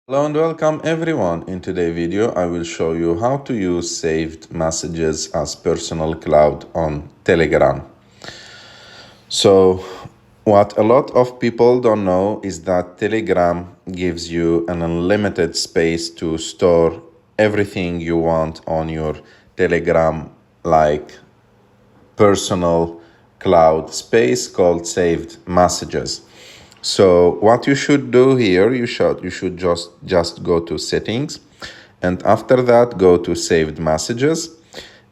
Hello and welcome everyone. In today's video, I will show you how to use saved messages as personal cloud on Telegram. So, what a lot of people don't know is that Telegram gives you an unlimited space to store everything you want on your Telegram, like personal cloud space called saved messages. So what you should do here, you should just go to settings, and after that go to saved messages,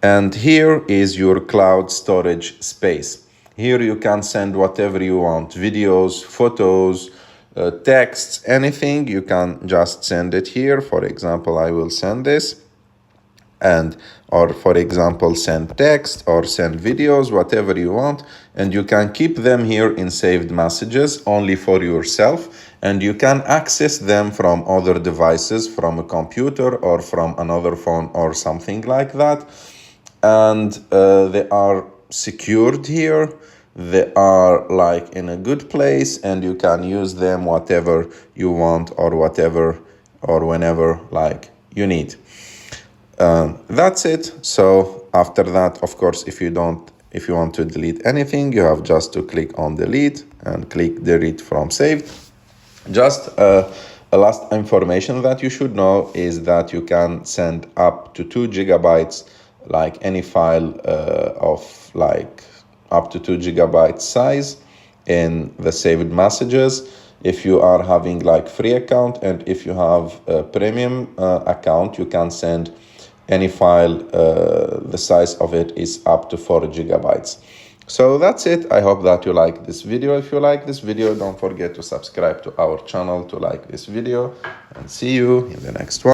and here is your cloud storage space. Here you can send whatever you want, videos, photos, texts, anything. You can just send it here. For example, I will send this, and or for example send text or send videos, whatever you want, and you can keep them here in saved messages only for yourself, and you can access them from other devices, from a computer or from another phone or something like that. And they are secured here, they are like in a good place, and you can use them whatever you want or whatever or whenever like you need. That's it. So after that, of course, if you want to delete anything, you have just to click on delete and click delete from saved. Just a last information that you should know is that you can send up to 2 gigabytes, like any file of like up to 2 gigabytes size in the saved messages if you are having like free account, and if you have a premium account, you can send any file, the size of it is up to 4 gigabytes. So that's it. I hope that you like this video. If you like this video, don't forget to subscribe to our channel to like this video, and see you in the next one.